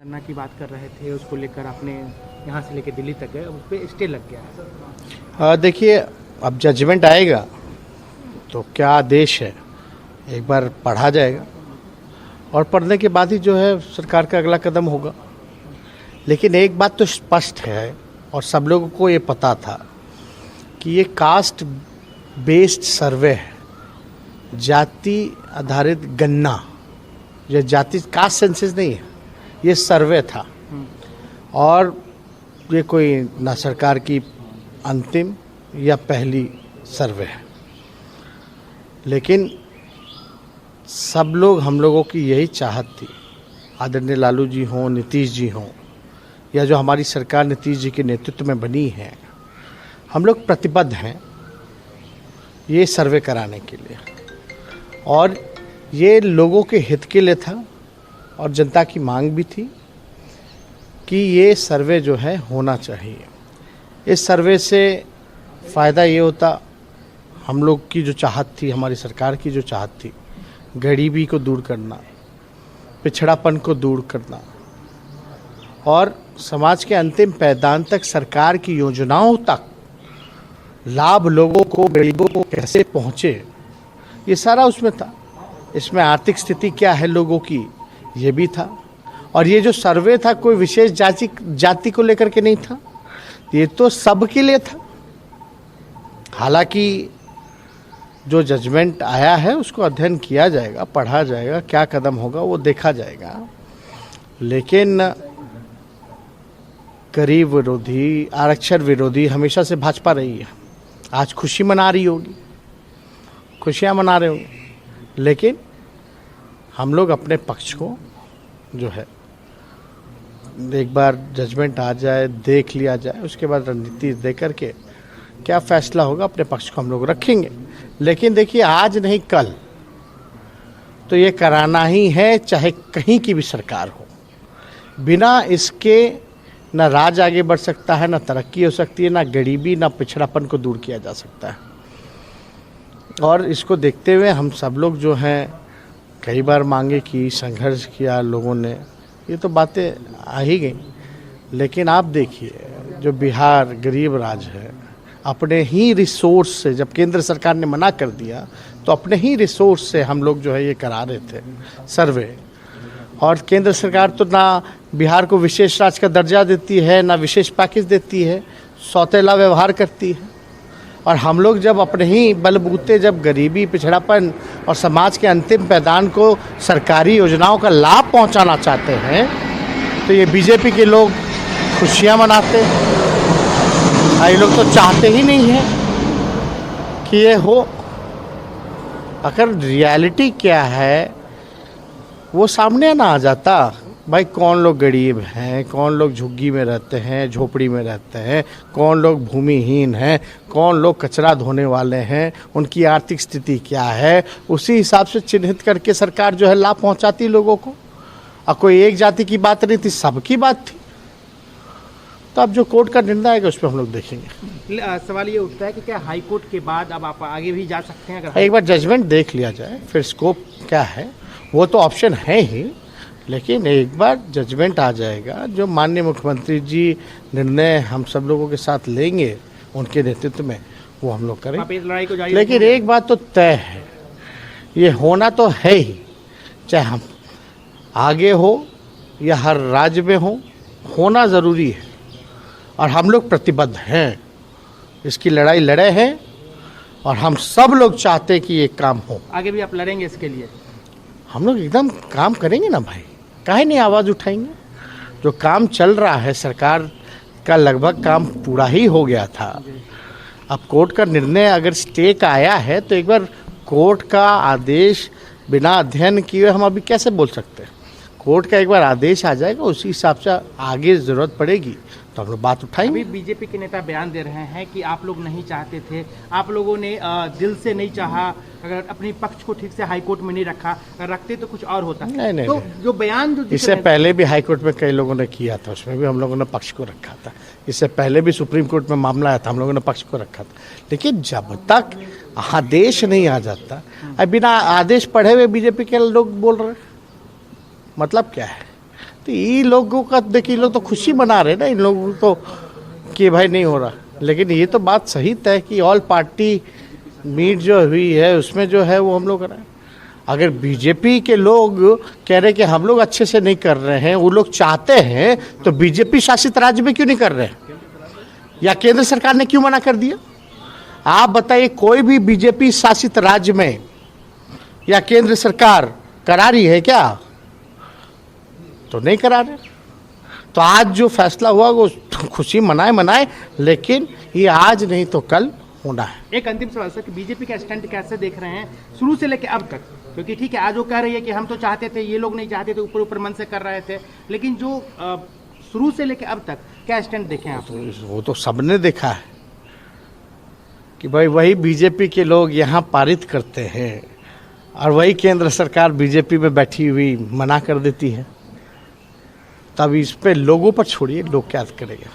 करना की बात कर रहे थे, उसको लेकर आपने यहाँ से लेकर दिल्ली तक गए, अब उस पर स्टे लग गया। देखिए, अब जजमेंट आएगा तो क्या आदेश है एक बार पढ़ा जाएगा और पढ़ने के बाद ही जो है सरकार का अगला कदम होगा। लेकिन एक बात तो स्पष्ट है और सब लोगों को ये पता था कि ये कास्ट बेस्ड सर्वे है, जाति आधारित गणना, ये जाति कास्ट सेंसस नहीं है, ये सर्वे था। और ये कोई ना सरकार की अंतिम या पहली सर्वे है, लेकिन सब लोग हम लोगों की यही चाहत थी, आदरणीय लालू जी हों, नीतीश जी हों, या जो हमारी सरकार नीतीश जी के नेतृत्व में बनी है, हम लोग प्रतिबद्ध हैं ये सर्वे कराने के लिए। और ये लोगों के हित के लिए था और जनता की मांग भी थी कि ये सर्वे जो है होना चाहिए। इस सर्वे से फ़ायदा ये होता, हम लोग की जो चाहत थी, हमारी सरकार की जो चाहत थी, गरीबी को दूर करना, पिछड़ापन को दूर करना और समाज के अंतिम पैदान तक सरकार की योजनाओं तक लाभ लोगों को, गरीबों को कैसे पहुँचे, ये सारा उसमें था। इसमें आर्थिक स्थिति क्या है लोगों की, ये भी था। और ये जो सर्वे था कोई विशेष जाति को लेकर के नहीं था, ये तो सबके लिए था। हालांकि जो जजमेंट आया है उसको अध्ययन किया जाएगा, पढ़ा जाएगा, क्या कदम होगा वो देखा जाएगा। लेकिन गरीब विरोधी, आरक्षण विरोधी हमेशा से भाजपा रही है। आज खुशी मना रही होगी, खुशियाँ मना रहे होंगे, लेकिन हम लोग अपने पक्ष को जो है एक बार जजमेंट आ जाए, देख लिया जाए, उसके बाद रणनीति दे करके क्या फैसला होगा अपने पक्ष को हम लोग रखेंगे। लेकिन देखिए, आज नहीं कल तो ये कराना ही है, चाहे कहीं की भी सरकार हो। बिना इसके ना राज आगे बढ़ सकता है, ना तरक्की हो सकती है, ना गरीबी, ना पिछड़ापन को दूर किया जा सकता है। और इसको देखते हुए हम सब लोग जो हैं कई बार मांगे की, संघर्ष किया लोगों ने, ये तो बातें आ ही गई। लेकिन आप देखिए, जो बिहार गरीब राज्य है, अपने ही रिसोर्स से, जब केंद्र सरकार ने मना कर दिया तो अपने ही रिसोर्स से हम लोग जो है ये करा रहे थे सर्वे। और केंद्र सरकार तो ना बिहार को विशेष राज्य का दर्जा देती है, ना विशेष पैकेज देती है, सौतेला व्यवहार करती है। और हम लोग जब अपने ही बलबूते जब गरीबी, पिछड़ापन और समाज के अंतिम पैदान को सरकारी योजनाओं का लाभ पहुंचाना चाहते हैं, तो ये बीजेपी के लोग खुशियां मनाते हैं। ये लोग तो चाहते ही नहीं है कि ये हो। अगर रियलिटी क्या है वो सामने ना आ जाता, भाई कौन लोग गरीब हैं, कौन लोग झुग्गी में रहते हैं, झोपड़ी में रहते हैं, कौन लोग भूमिहीन हैं, कौन लोग कचरा धोने वाले हैं, उनकी आर्थिक स्थिति क्या है, उसी हिसाब से चिन्हित करके सरकार जो है लाभ पहुंचाती लोगों को। और कोई एक जाति की बात नहीं थी, सबकी बात थी। तो अब जो कोर्ट का निर्णय आएगा उस पर हम लोग देखेंगे। सवाल ये उठता है कि क्या हाई कोर्ट के बाद अब आप आगे भी जा सकते हैं? अगर एक बार जजमेंट देख लिया जाए, फिर स्कोप क्या है वो तो ऑप्शन है ही, लेकिन एक बार जजमेंट आ जाएगा, जो माननीय मुख्यमंत्री जी निर्णय हम सब लोगों के साथ लेंगे उनके नेतृत्व में, वो हम लोग करेंगे। आप इस लड़ाई को जारी लेकिन रखेंगे? एक बात तो तय है, ये होना तो है ही, चाहे हम आगे हो या हर राज्य में हो, होना ज़रूरी है। और हम लोग प्रतिबद्ध हैं, इसकी लड़ाई लड़े हैं और हम सब लोग चाहते हैं कि ये काम हो। आगे भी आप लड़ेंगे इसके लिए? हम लोग एकदम काम करेंगे ना भाई, काहे नहीं आवाज़ उठाएंगे। जो काम चल रहा है, सरकार का लगभग काम पूरा ही हो गया था। अब कोर्ट का निर्णय अगर स्टे का आया है तो एक बार कोर्ट का आदेश बिना अध्ययन किए हम अभी कैसे बोल सकते हैं। कोर्ट का एक बार आदेश आ जाएगा, उसी हिसाब से आगे ज़रूरत पड़ेगी तो हम लोग बात उठाएंगे। अभी बीजेपी के नेता बयान दे रहे हैं कि आप लोग नहीं चाहते थे, आप लोगों ने दिल से नहीं चाहा, अगर अपने पक्ष को ठीक से हाई कोर्ट में नहीं रखा, अगर रखते तो कुछ और होता। नहीं, तो जो बयान जो इससे पहले भी हाई कोर्ट में कई लोगों ने किया था, उसमें भी हम लोगों ने पक्ष को रखा था। इससे पहले भी सुप्रीम कोर्ट में मामला आया था, हम लोगों ने पक्ष को रखा था। लेकिन जब तक आदेश नहीं आ जाता, अब बिना आदेश पढ़े हुए बीजेपी के लोग बोल रहे, मतलब क्या है? तो ये लोगों का देखिए, लोग तो खुशी मना रहे ना इन लोगों को कि भाई नहीं हो रहा। लेकिन ये तो बात सही तय कि ऑल पार्टी मीट जो हुई है उसमें जो है वो हम लोग कराएं। अगर बीजेपी के लोग कह रहे कि हम लोग अच्छे से नहीं कर रहे हैं, वो लोग चाहते हैं, तो बीजेपी शासित राज्य में क्यों नहीं कर रहे हैं, या केंद्र सरकार ने क्यों मना कर दिया? आप बताइए, कोई भी बीजेपी शासित राज्य में या केंद्र सरकार करा रही है क्या? तो नहीं करा रहे। तो आज जो फैसला हुआ वो खुशी मनाए, लेकिन ये आज नहीं तो कल होना है। एक अंतिम सवाल सर कि बीजेपी का स्टैंड कैसे देख रहे हैं शुरू से लेकर अब तक? क्योंकि ठीक है, आज वो कह रही है कि हम तो चाहते थे, ये लोग नहीं चाहते थे, ऊपर मन से कर रहे थे, लेकिन जो शुरू से लेकर अब तक क्या स्टैंड देखे आप? वो तो सबने देखा है कि भाई वही बीजेपी के लोग यहाँ पारित करते हैं और वही केंद्र सरकार बीजेपी में बैठी हुई मना कर देती है। तब इस पे लोगों पर छोड़िए, लोग क्या करेंगे।